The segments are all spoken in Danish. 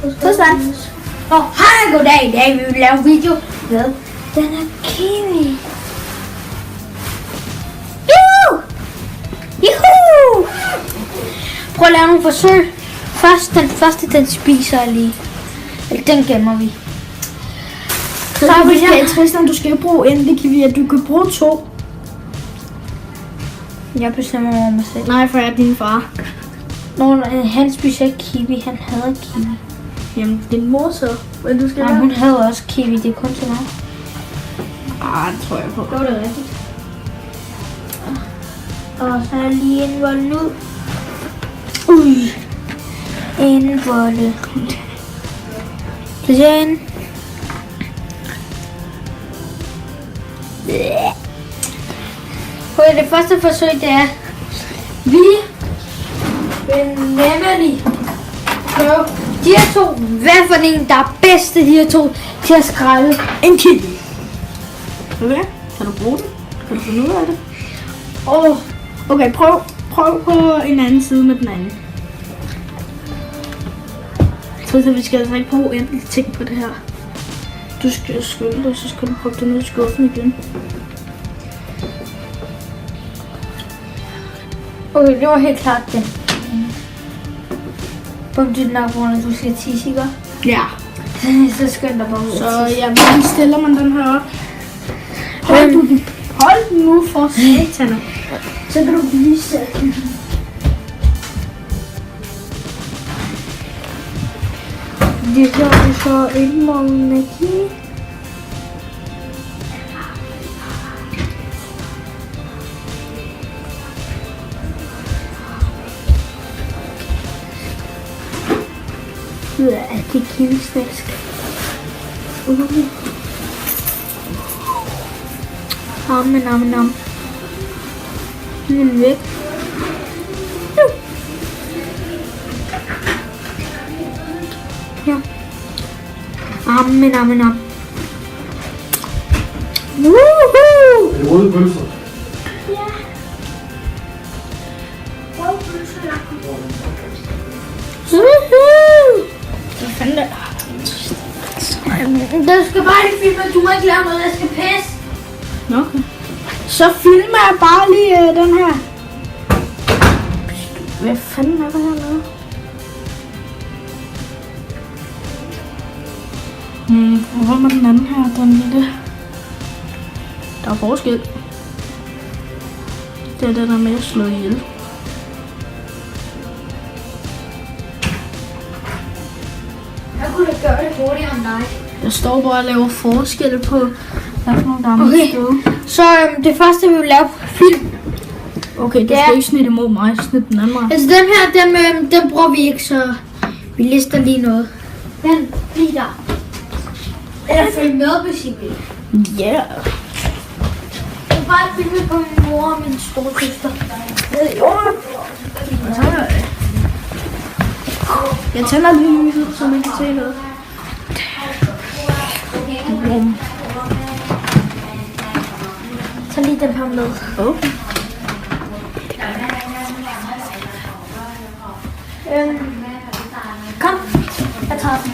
Tristan. Hej, goddag. I dag vi vil lave en video med den her kiwi. Juhu! Prøv at lave nogle forsøg. Den første, den spiser jeg lige. Den gemmer vi. Så Tristan, du skal jo bruge endelig kiwi, at du kan bruge 2. Jeg bestemmer over mig selv. Nej, for jeg er din far. Han spiser ikke kiwi, han hader kiwi. Jamen, din mor så. Men du skal hun hader også kiwi, det er kun til mig. Det tror jeg på. Det var det rigtigt. Og så er lige en vold ud. En vold. Sådan. Okay, det første forsøg, det er, vi vil nemlig prøve de her to. Hvad for en, der er bedst af de her to til at skrælle? En kiwi. Okay, kan du bruge den? Kan du finde ud af det? Okay, prøv på en anden side med den anden. Så vi skal altså ikke bruge uendelige ting på det her. Du skal skylde det, så skal du prøve det ned i skuffen igen. Okay, det var helt klart det. Bum, det er nok, hvor du skal tisse, ikke? Ja. Så skynd dig bare ud. Så ja, hvordan stiller man den her op? Hold den nu for satan. Så kan du vise den. Det gør vi så en morgen. Det er kiwisnask. Nam. Den er væk. Ja. Nam. Woohoo! Det er røde pølser. Ja. Røde pølser. Woohoo! Hvad fanden der? Der skal bare lige filme, du må ikke lave noget, der skal pisse. Okay. Så filmer jeg bare lige den her. Hvad fanden er der hernede? Hvor var den anden her? Den lille. Der er forskel. Det er det der med at slå ihjel. Jeg kunne da gøre det hurtigere end dig. Jeg står bare og laver forskel på, hvad for nogle gamle Okay, så det første vi vil lave film. Okay, du skal ikke snitte imod mig, snit den anden vej. Altså dem her, dem bruger vi ikke, så vi lister lige noget. Den lige der. Eller følg med, hvis I vil. Ja. Yeah. Jeg vil bare filme på min mor og min store søster. Jeg tænder lige lyset, så man kan se noget. Så lige den her med. Okay. Kom, jeg tager den.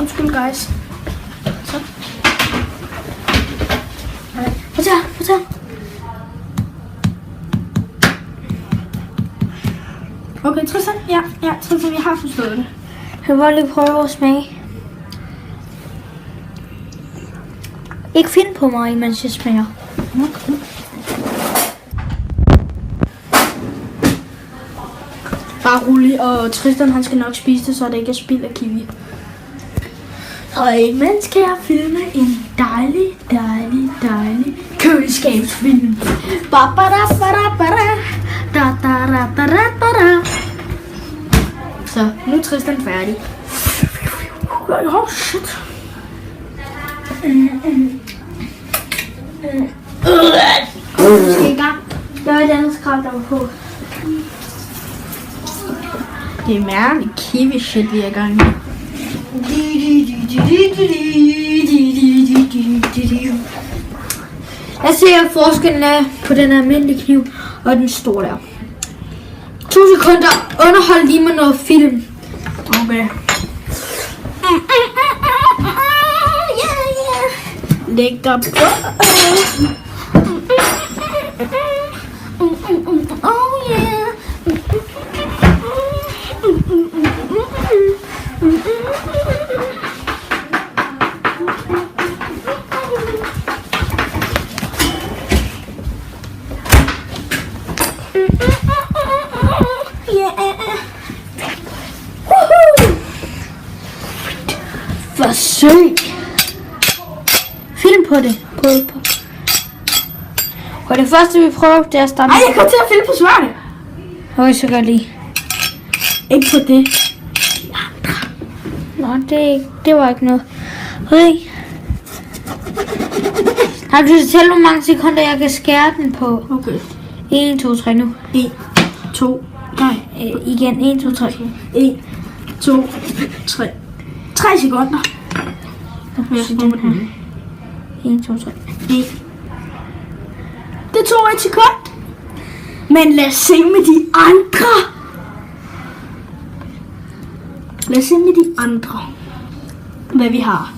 Undskyld guys. Så. Fortæl. Okay, Tristan. Ja, Tristan, jeg har forstået det. Jeg vil bare lige prøve at smage. Ikke finde på mig, mens jeg smager. Okay. Bare rolig, og Tristan han skal nok spise det, så det ikke er spild af kiwi. Og imens kan jeg filme en dejlig køleskabsfilm. Så nu er Tristan færdig. Oh shit. Vi skal i gang. Der er et andet skrab, der var på. Det er mærkeligt kiwi shit, vi er i gang med. Jeg ser forskellen på den almindelige kniv og den store der. 2 sekunder. Underhold lige med noget film. Okay. Læg dig på. Oh yeah. Forsøg. Film på det. På. Og det første vi prøver, det er at starte. Ej, jeg kommer til at filme på sværdet. Okay, så gør lige. Ikke på det. Nå, det var ikke noget. Okay. Har du fortalt, hvor mange sekunder jeg kan skære den på? Okay. 1, 2, 3 nu. 1, 2, nej. Igen, 1, 2, 3. 1, 2, 3. 3 sekunder. Jeg skal den her. 1, 2, 3. 1. Det tog 1 sekund. Men lad os se med de andre. Lad os se med de andre. Hvad vi har.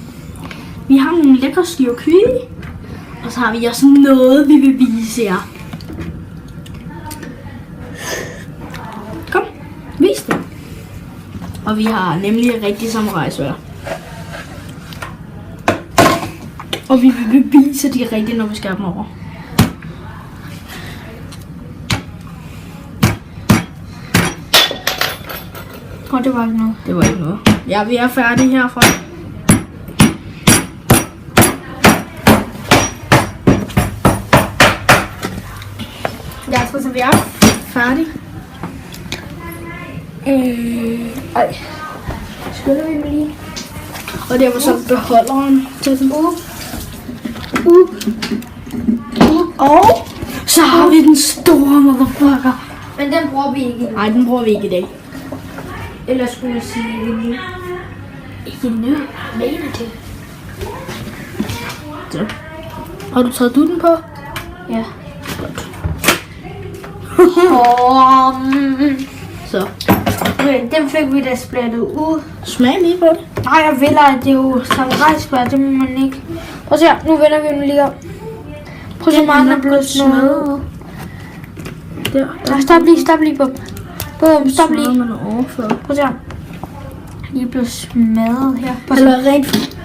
Vi har nogle lækre styrkøge. Og så har vi også noget, vi vil vise jer. Kom, vis det. Og vi har nemlig rigtig samurai-sværd. Og vi vil bevise de rigtige, når vi skærer dem over. Og det var ikke noget. Det var ikke noget. Ja, vi er færdige herfra. Jeg tror, så vi er færdige. Ej. Skylder vi mig lige? Og det var så beholderen til den. Og så har vi den store motherfucker. Men den bruger vi ikke. Nej, den bruger vi ikke i dag. Eller skulle jeg sige ikke nu? Ikke nu. Mener det? Så. Har du taget den på? Ja. Så. Okay, den fik vi da splattet ud. Smag lige på det. Nej, jeg vil ej, det er jo samurai-sværd, det må man ikke. Prøv at se her, nu vender vi den lige op. Prøv at se, meget den er blevet smadret. Der. Stop lige, bum. Bum, stop lige. Prøv at se her. Lige blevet smadret her. Eller rent.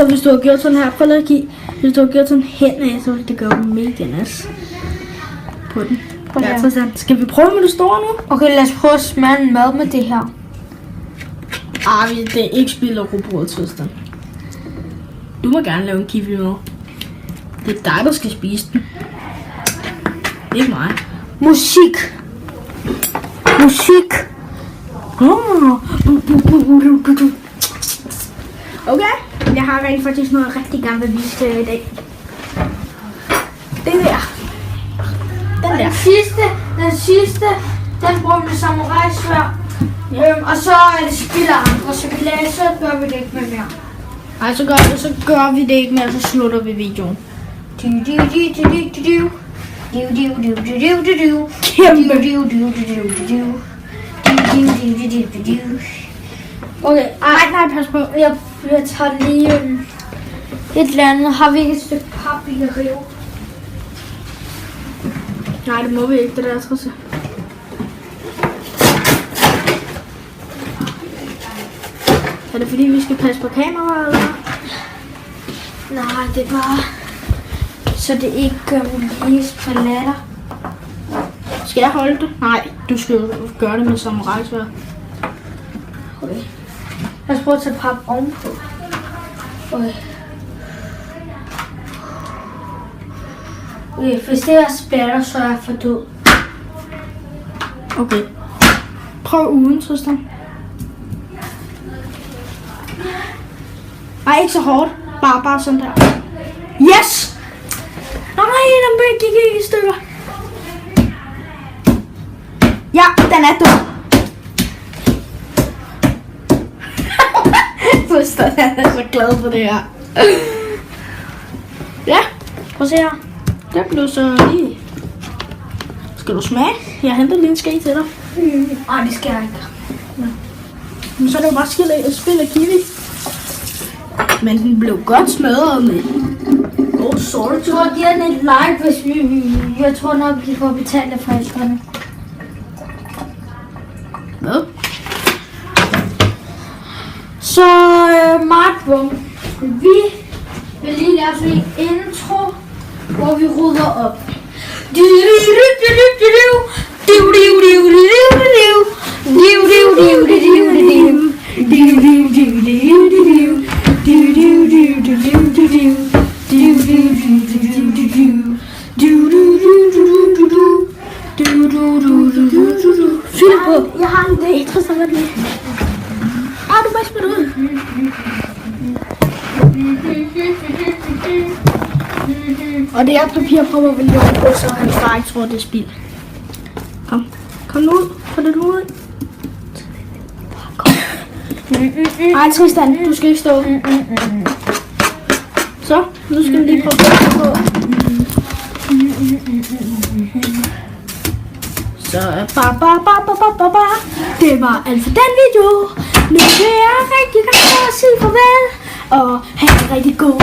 Hvis du har gjort sådan her, prøv lige at give. Hvis du har gjort sådan hen af, så vil det gøre mega nas på den. Ja, interessant. Skal vi prøve med det store nu? Okay, lad os prøve at smage en mad med det her. Det er ikke spil og robot, Tristan. Du må gerne lave en kiffe med. Det er dig, der skal spise den. Ikke mig. Musik. Okay, jeg har rent faktisk noget rigtig gerne vil vise til i dag. Det der. Den sidste, den bruger vi med samurai-sværd. Og så er det spiller andre, så gør vi det ikke med mere. Nej, så gør vi det ikke mere, så slutter vi videoen. Okay, Nej, pas på. Jeg tager lige et eller andet. Har vi ikke et stykke pap, vi kan rive? Nej, det må vi ikke, det der, Trisse. Er det fordi, vi skal passe på kameraet, eller? Nej, det er bare, så det ikke gør lige spalatter. Skal jeg holde det? Nej, du skal jo gøre det med samurai-sværd. Okay. Lad os prøve at tage pap ovenpå. Okay. Okay, hvis det er splatter, så er jeg for død. Okay. Prøv uden, Tristan. Nej, ikke så hårdt. Bare sådan der. Yes! Nej, den gik ikke i stykker. Ja, den er død. Tristan er så glad for det her. Ja, Prøv at se her. Der blev så lige... Skal du smage? Jeg henter lige en ske til dig. Ej, det skal jeg ikke. Men så er det jo bare spild af kiwi. Men den blev godt smadret med. Sorry. Jeg tror, giver den et like, hvis vi... Jeg tror nok, vi får betalt af forældrene. Hvad? Så Martbom, vi vil lige lave sådan en intro, hvor vi rydder op. Fyld på. Jeg har en idé, Tristan, hvad det er. Du bare spiller ud. Og det er papirpropper, vi laver på, så hans far ikke tror, det er spild. Kom nu ud. Få det ud. Ej, Tristan, du skal ikke stå. Så, nu skal vi lige prøve på. Så det var alt for den video. Nu vil jeg rigtig gerne sige farvel og have en rigtig god